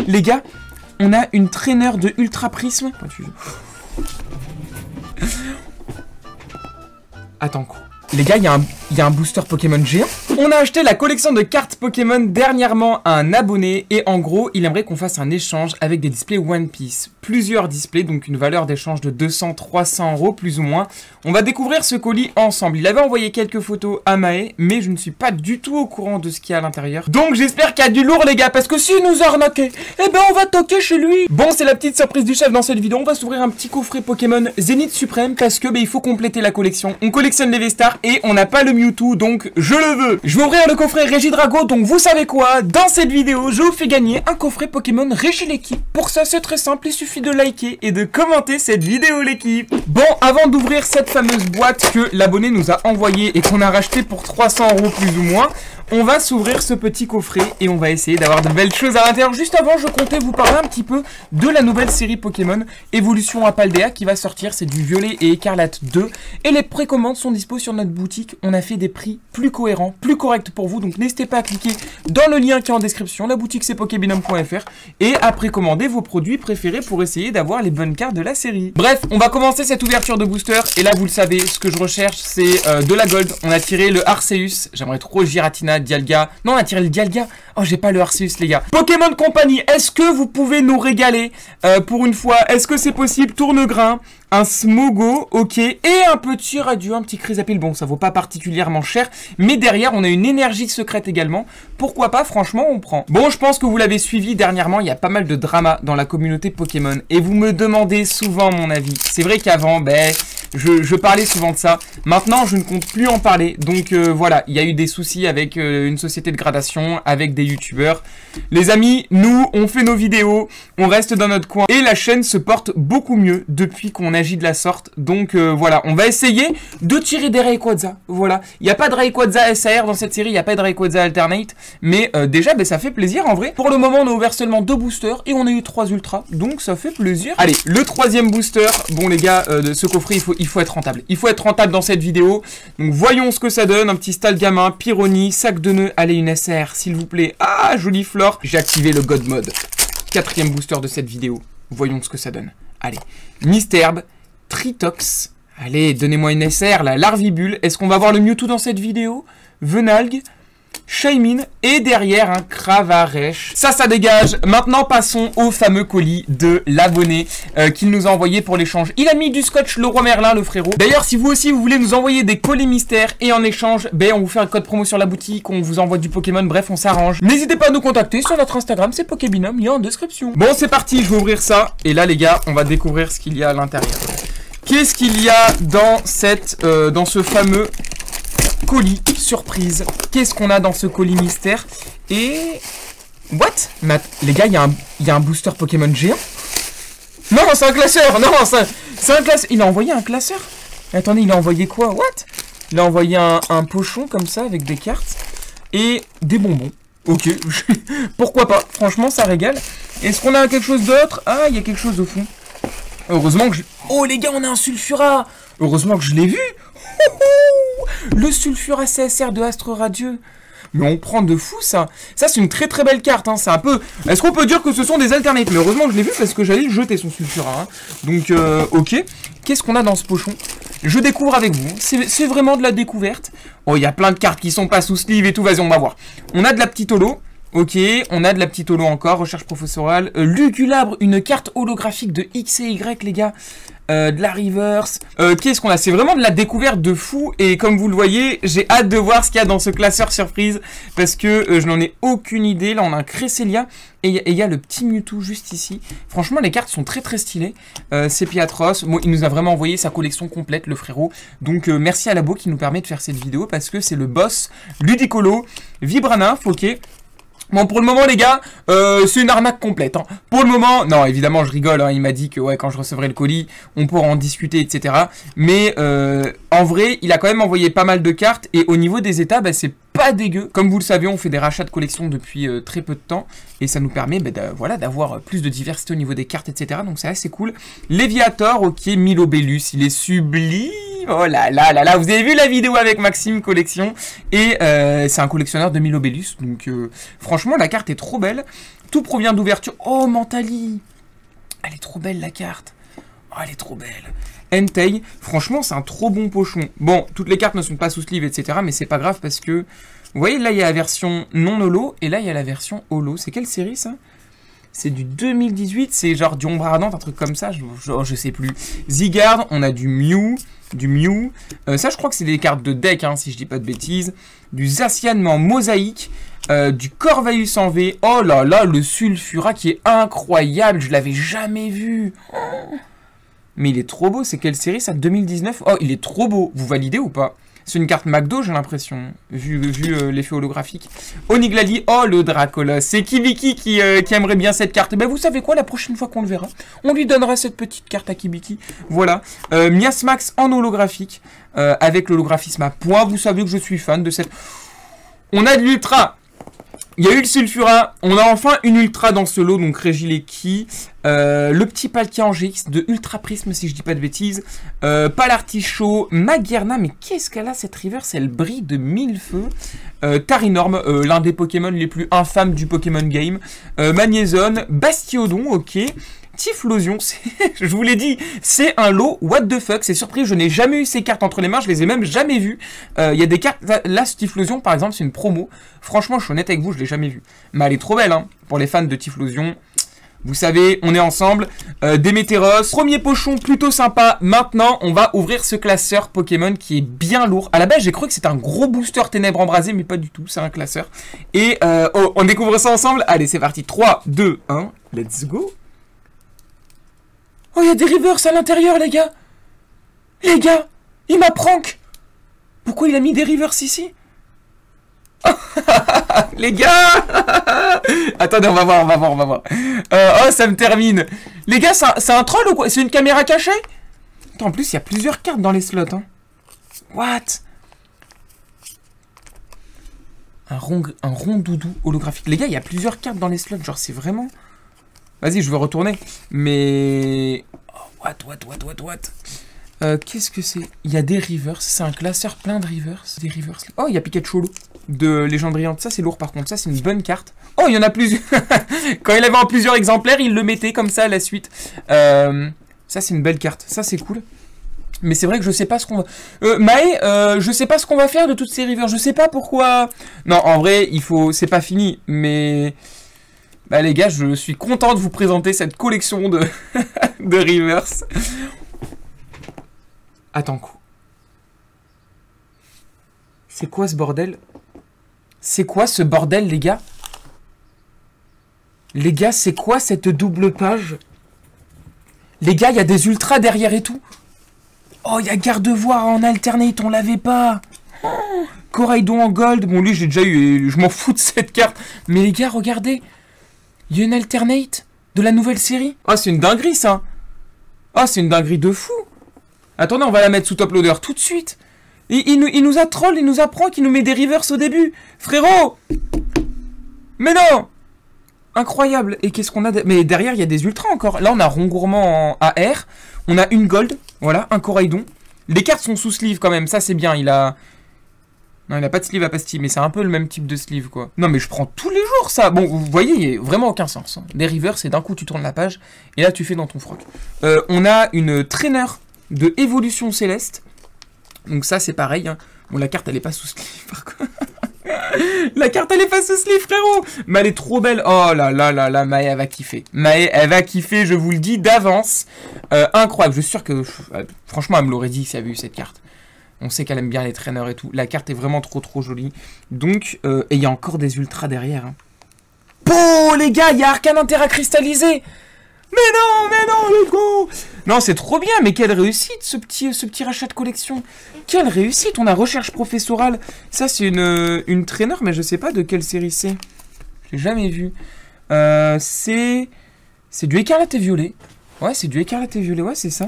Les gars, on a une traîneur de Ultra Prisme. Attends, quoi. Les gars, il y a un booster Pokémon géant. On a acheté la collection de cartes Pokémon dernièrement à un abonné. Et en gros, il aimerait qu'on fasse un échange avec des displays One Piece. Plusieurs displays, donc une valeur d'échange de 200-300 € plus ou moins. On va découvrir ce colis ensemble. Il avait envoyé quelques photos à Maë, mais je ne suis pas du tout au courant de ce qu'il y a à l'intérieur. Donc j'espère qu'il y a du lourd les gars, parce que s'il nous a arnaqué, eh ben on va toquer chez lui. Bon, c'est la petite surprise du chef dans cette vidéo. On va s'ouvrir un petit coffret Pokémon Zénith Suprême, parce que il faut compléter la collection. On collectionne les V-Stars et on n'a pas le Mewtwo, donc je le veux. Je vais ouvrir le coffret Regidrago, donc vous savez quoi, dans cette vidéo, je vous fais gagner un coffret Pokémon Régi l'équipe. Pour ça, c'est très simple, il suffit de liker et de commenter cette vidéo l'équipe. Bon, avant d'ouvrir cette fameuse boîte que l'abonné nous a envoyée et qu'on a racheté pour 300 € plus ou moins, on va s'ouvrir ce petit coffret et on va essayer d'avoir de belles choses à l'intérieur. Juste avant, je comptais vous parler un petit peu de la nouvelle série Pokémon Évolution à Paldea qui va sortir. C'est du Violet et Écarlate 2. Et les précommandes sont dispo sur notre boutique. On a fait des prix plus cohérents, plus corrects pour vous. Donc n'hésitez pas à cliquer dans le lien qui est en description. La boutique c'est pokébinum.fr et à précommander vos produits préférés pour essayer d'avoir les bonnes cartes de la série. Bref, on va commencer cette ouverture de booster. Et là, vous le savez, ce que je recherche, c'est de la gold. On a tiré le Arceus. J'aimerais trop Giratina, Dialga. Non, on a tiré le Dialga. Oh, j'ai pas le Arceus, les gars. Pokémon Company, est-ce que vous pouvez nous régaler pour une fois? Est-ce que c'est possible? Tournegrain, un Smogo, ok, et un petit Radio, un petit Chrysapil. Bon, ça vaut pas particulièrement cher, mais derrière, on a une énergie secrète également. Pourquoi pas? Franchement, on prend. Bon, je pense que vous l'avez suivi dernièrement, il y a pas mal de drama dans la communauté Pokémon, et vous me demandez souvent mon avis. C'est vrai qu'avant, je parlais souvent de ça. Maintenant, je ne compte plus en parler. Donc voilà, il y a eu des soucis avec une société de gradation, avec des youtubeurs. Les amis, nous, on fait nos vidéos, on reste dans notre coin. Et la chaîne se porte beaucoup mieux depuis qu'on agit de la sorte. Donc voilà, on va essayer de tirer des Rayquaza. Voilà, il n'y a pas de Rayquaza SAR dans cette série, il n'y a pas de Rayquaza Alternate. Mais déjà, ça fait plaisir en vrai. Pour le moment, on a ouvert seulement 2 boosters et on a eu 3 ultras. Donc ça fait plaisir. Allez, le 3e booster. Bon les gars, de ce coffret, il faut être rentable. Il faut être rentable dans cette vidéo. Donc voyons ce que ça donne. Un petit Stalgamin, Pyroni, sac de nœuds. Allez, une SR, s'il vous plaît. Ah, jolie flore. J'ai activé le God Mode. 4e booster de cette vidéo. Voyons ce que ça donne. Allez, Misterbe, Tritox. Allez, donnez-moi une SR, la Larvibule. Est-ce qu'on va voir le Mewtwo dans cette vidéo? Venalgue, Shaymin et derrière un Cravarèche. Ça dégage. Maintenant, passons au fameux colis de l'abonné qu'il nous a envoyé pour l'échange. Il a mis du scotch Leroy Merlin, le frérot. D'ailleurs, si vous aussi, vous voulez nous envoyer des colis mystères et en échange, on vous fait un code promo sur la boutique, on vous envoie du Pokémon, bref, on s'arrange. N'hésitez pas à nous contacter sur notre Instagram, c'est Pokébinum, il y a en description. Bon, c'est parti, je vais ouvrir ça. Et là, les gars, on va découvrir ce qu'il y a à l'intérieur. Qu'est-ce qu'il y a dans dans ce fameux colis surprise? Qu'est-ce qu'on a dans ce colis mystère? Et... What? Les gars, il y a un booster Pokémon géant? Non, c'est un classeur! Non, c'est un classeur! Il a envoyé un classeur? Attendez, il a envoyé quoi? What? Il a envoyé un pochon comme ça avec des cartes et des bonbons. Ok, pourquoi pas? Franchement, ça régale. Est-ce qu'on a quelque chose d'autre? Ah, il y a quelque chose au fond. Heureusement que je... Oh les gars, on a un Sulfura! Heureusement que je l'ai vu! Le Sulfura CSR de Astre Radieux. Mais on prend de fou ça. Ça c'est une très très belle carte. Hein. C'est un peu... Est-ce qu'on peut dire que ce sont des alternates? Mais heureusement que je l'ai vu parce que j'allais le jeter son Sulfura. Hein. Donc ok. Qu'est-ce qu'on a dans ce pochon? Je découvre avec vous. C'est vraiment de la découverte. Oh, il y a plein de cartes qui sont pas sous sleeve et tout. Vas-y, on va voir. On a de la petite holo. Ok, on a de la petite holo encore, recherche professorale. Lugulabre, une carte holographique de X et Y, les gars. De la reverse. Qu'est-ce qu'on a? C'est vraiment de la découverte de fou. Et comme vous le voyez, j'ai hâte de voir ce qu'il y a dans ce classeur surprise. Parce que je n'en ai aucune idée. Là, on a un Cresselia. Et il y a le petit Mewtwo juste ici. Franchement, les cartes sont très très stylées. C'est Piatros. Bon, il nous a vraiment envoyé sa collection complète, le frérot. Donc, merci à Labo qui nous permet de faire cette vidéo. Parce que c'est le boss Ludicolo. Vibranif, ok. Bon, pour le moment, les gars, c'est une arnaque complète. Hein. Pour le moment, non, évidemment, je rigole. Hein, il m'a dit que ouais, quand je recevrai le colis, on pourra en discuter, etc. Mais en vrai, il a quand même envoyé pas mal de cartes. Et au niveau des états, c'est pas dégueu. Comme vous le savez, on fait des rachats de collection depuis très peu de temps. Et ça nous permet voilà, d'avoir plus de diversité au niveau des cartes, etc. Donc c'est assez cool. Léviator, ok, Milobellus, il est sublime. Oh là là là là, vous avez vu la vidéo avec Maxime Collection. Et c'est un collectionneur de Milobellus. Donc franchement, la carte est trop belle. Tout provient d'ouverture. Oh, Mentali. Elle est trop belle, la carte. Oh, elle est trop belle. Entei, franchement, c'est un trop bon pochon. Bon, toutes les cartes ne sont pas sous sleeve, etc. Mais c'est pas grave parce que... Vous voyez, là, il y a la version non holo. Et là, il y a la version holo. C'est quelle série, ça? C'est du 2018. C'est genre du Ombre Ardente, un truc comme ça. Je sais plus. Zygarde, on a du Mew. Ça, je crois que c'est des cartes de deck, hein, si je dis pas de bêtises. Du Zacian en mosaïque. Du Corvus en V. Oh là là, le Sulfura qui est incroyable. Je l'avais jamais vu. Oh. Mais il est trop beau. C'est quelle série, ça? 2019. Oh, il est trop beau. Vous validez ou pas? C'est une carte McDo, j'ai l'impression, vu l'effet holographique. Oniglali, oh le Dracolos. C'est Kibiki qui aimerait bien cette carte. Ben vous savez quoi, la prochaine fois qu'on le verra, on lui donnera cette petite carte à Kibiki. Voilà. Miasmax en holographique, avec l'holographisme à point. Vous savez que je suis fan de cette... On a de l'ultra. Il y a eu le Sulfura, on a enfin une Ultra dans ce lot, donc Regileki, le petit Palkia en GX de Ultra Prisme, si je dis pas de bêtises, Palartichaut, Magearna, mais qu'est-ce qu'elle a cette reverse? Elle brille de mille feux, Tarinorm, l'un des Pokémon les plus infâmes du Pokémon Game, Magnézone, Bastiodon, ok, Typhlosion, je vous l'ai dit, c'est un lot what the fuck, c'est surpris, je n'ai jamais eu ces cartes entre les mains, je les ai même jamais vues. Il y a des cartes, là, Typhlosion par exemple, c'est une promo, franchement, je suis honnête avec vous, je l'ai jamais vue. Mais elle est trop belle, hein, pour les fans de Typhlosion. Vous savez, on est ensemble. Démétéros, premier pochon plutôt sympa. Maintenant, on va ouvrir ce classeur Pokémon qui est bien lourd. À la base, j'ai cru que c'était un gros booster ténèbres embrasées, mais pas du tout, c'est un classeur. Et on découvre ça ensemble. Allez, c'est parti, 3, 2, 1, let's go. Oh, il y a des reverse à l'intérieur, les gars. Les gars, il m'a prank. Pourquoi il a mis des reverse ici? Les gars. Attendez, on va voir. Oh, ça me termine. Les gars, c'est un troll ou quoi? C'est une caméra cachée? Attends, en plus, il y a plusieurs cartes dans les slots. Hein. What? Un rond doudou holographique. Les gars, il y a plusieurs cartes dans les slots. Genre, c'est vraiment... Vas-y, je veux retourner. Mais... Oh, what? Qu'est-ce que c'est? Il y a des rivers. C'est un classeur plein de rivers. Des rivers. Oh, il y a Pikachu Holo de Légende Brillante. Ça, c'est lourd par contre. Ça, c'est une bonne carte. Oh, il y en a plusieurs. Quand il avait en plusieurs exemplaires, il le mettait comme ça à la suite. Ça, c'est une belle carte. Ça, c'est cool. Mais c'est vrai que je sais pas ce qu'on va... Mae, je sais pas ce qu'on va faire de toutes ces rivers. Je sais pas pourquoi... Non, en vrai, il faut... C'est pas fini, mais... Bah les gars, je suis content de vous présenter cette collection de, de rivers. Attends, quoi? C'est quoi ce bordel? C'est quoi ce bordel, les gars? Les gars, c'est quoi cette double page? Les gars, il y a des ultras derrière et tout. Oh, il y a Gardevoir en alternate, on l'avait pas. Oh, Coraidon en gold. Bon, lui, j'ai déjà eu, je m'en fous de cette carte. Mais les gars, regardez. Il y a une alternate de la nouvelle série. Oh, c'est une dinguerie, ça. Oh, c'est une dinguerie de fou. Attendez, on va la mettre sous top loader tout de suite. Il nous a troll, il nous apprend qu'il nous met des reverse au début. Frérot. Mais non. Incroyable. Et qu'est-ce qu'on a mais derrière, il y a des ultras encore. Là, on a Rongourmand en AR. On a une gold. Voilà, un Coraidon. Les cartes sont sous sleeve quand même. Ça, c'est bien. Il a... Non, il n'a pas de sleeve à pastille, mais c'est un peu le même type de sleeve, quoi. Non, mais je prends tous les jours, ça. Bon, vous voyez, il n'y a vraiment aucun sens. Hein. Des rivers, c'est d'un coup, tu tournes la page, et là, tu fais dans ton froc. On a une trainer de Évolution Céleste. Donc ça, c'est pareil. Hein. Bon, la carte, elle est pas sous sleeve, par contre. La carte, elle est pas sous sleeve, frérot. Mais elle est trop belle. Oh là là là là, Mae, elle va kiffer. Mae, elle va kiffer, je vous le dis d'avance. Incroyable. Je suis sûr que, franchement, elle me l'aurait dit si elle avait eu cette carte. On sait qu'elle aime bien les traîneurs et tout. La carte est vraiment trop jolie. Donc, et il y a encore des ultras derrière. Hein. Oh, les gars, il y a Arcane Intera cristallisé. Mais non, let's go. Non, c'est trop bien, mais quelle réussite, ce petit rachat de collection. Quelle réussite, on a Recherche Professorale. Ça, c'est une traîneur, mais je sais pas de quelle série c'est. Je l'ai jamais vu. C'est du Écarlate et Violet. Ouais, c'est du Écarlate et Violet, ouais, c'est ça.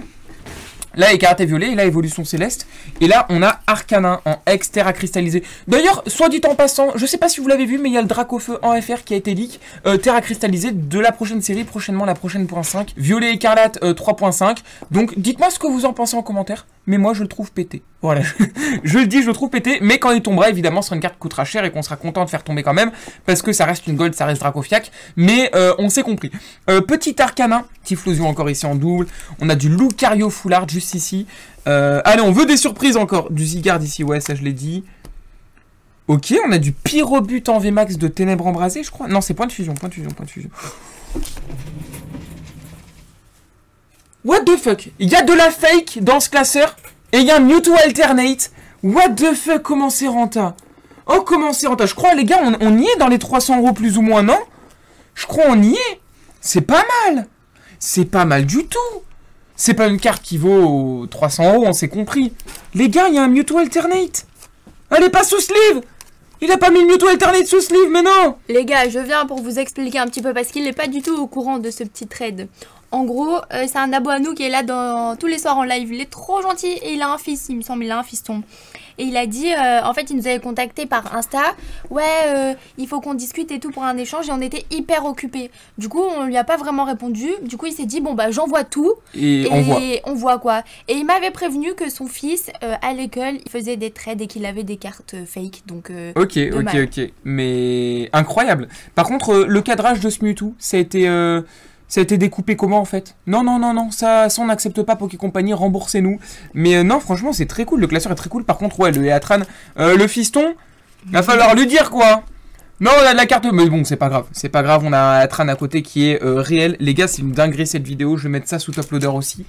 Là, Écarlate et Violet, et là, Évolution Céleste. Et là, on a Arcanin en Terra cristallisé. D'ailleurs, soit dit en passant, je sais pas si vous l'avez vu, mais il y a le Dracofeu en FR qui a été leak. Terra cristallisé de la prochaine série, prochainement la prochaine .5. Violet Écarlate 3.5. Donc, dites-moi ce que vous en pensez en commentaire. mais moi je le trouve pété. Voilà, je le dis, je le trouve pété, mais quand il tombera, évidemment, ce sera une carte qui coûtera cher et qu'on sera content de faire tomber quand même, parce que ça reste une gold, ça reste Dracofiac, mais on s'est compris. Petit Arcana, Typhlosion encore ici en double, on a du Lucario Full Art juste ici. Allez, on veut des surprises encore, du Zygarde ici, ouais, ça je l'ai dit. Ok, on a du Pyrobut en VMAX de Ténèbres Embrasées, je crois. Non, c'est point de fusion, point de fusion, point de fusion. What the fuck? Il y a de la fake dans ce classeur et il y a un Mewtwo Alternate. What the fuck? Comment c'est renta? Oh, comment c'est renta? Je crois, les gars, on y est dans les 300 € plus ou moins, non? Je crois on y est. C'est pas mal. C'est pas mal du tout. C'est pas une carte qui vaut 300 €, on s'est compris. Les gars, il y a un Mewtwo Alternate. Allez, pas sous sleeve. Il a pas mis le Mewtwo Alternate sous sleeve, mais non. Les gars, je viens pour vous expliquer un petit peu parce qu'il n'est pas du tout au courant de ce petit trade. En gros, c'est un abo à nous qui est là tous les soirs en live. Il est trop gentil et il a un fils, il me semble, il a un fiston. Et il a dit, en fait, il nous avait contacté par Insta. Ouais, il faut qu'on discute et tout pour un échange et on était hyper occupés. Du coup, on lui a pas vraiment répondu. Du coup, il s'est dit, bon, bah, j'envoie tout. Et on voit quoi. Et il m'avait prévenu que son fils, à l'école, il faisait des trades et qu'il avait des cartes fake. Donc, ok. Mais incroyable. Par contre, le cadrage de ce Mewtwo, ça a été découpé comment en fait? Non, ça on n'accepte pas, Poké Company, remboursez-nous. Mais non, franchement, c'est très cool, le classeur est très cool. Par contre, ouais, le Eatran, le fiston, va falloir lui dire quoi. Non, on a de la carte, mais bon, c'est pas grave, on a un Eatran à côté qui est réel. Les gars, c'est une dinguerie cette vidéo, je vais mettre ça sous top loader aussi.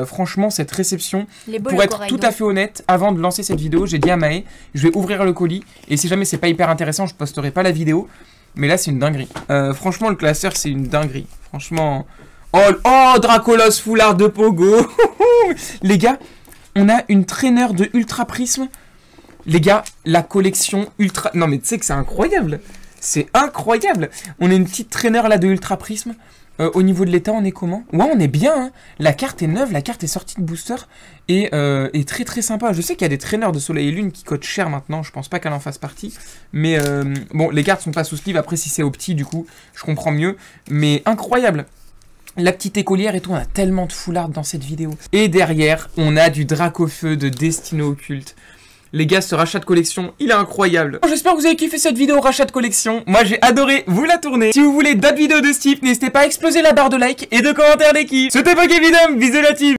Franchement, cette réception, pour être tout à fait honnête, avant de lancer cette vidéo, j'ai dit à Maë, je vais ouvrir le colis. Et si jamais c'est pas hyper intéressant, je posterai pas la vidéo. Mais là, c'est une dinguerie. Franchement, le classeur, c'est une dinguerie. Franchement... Oh, Dracolos Full Art de Pogo. Les gars, on a une traîneur de Ultra Prisme. Les gars, la collection Ultra... Non, mais tu sais que c'est incroyable. C'est incroyable. On a une petite traîneur là de Ultra Prisme. Au niveau de l'état, on est comment? Ouais, on est bien, hein. La carte est neuve, la carte est sortie de booster et très très sympa. Je sais qu'il y a des traîneurs de Soleil et Lune qui coûtent cher maintenant, je pense pas qu'elle en fasse partie. Mais bon, les cartes sont pas sous sleeve, après si c'est au petit, du coup, je comprends mieux. Mais incroyable. La petite écolière et tout, on a tellement de full art dans cette vidéo. Et derrière, on a du Dracofeu de Destino Occulte. Les gars, ce rachat de collection, il est incroyable. J'espère que vous avez kiffé cette vidéo rachat de collection. Moi, j'ai adoré vous la tourner. Si vous voulez d'autres vidéos de ce type, n'hésitez pas à exploser la barre de like et de commentaires d'équipe. C'était Pokévidom, bisous la team.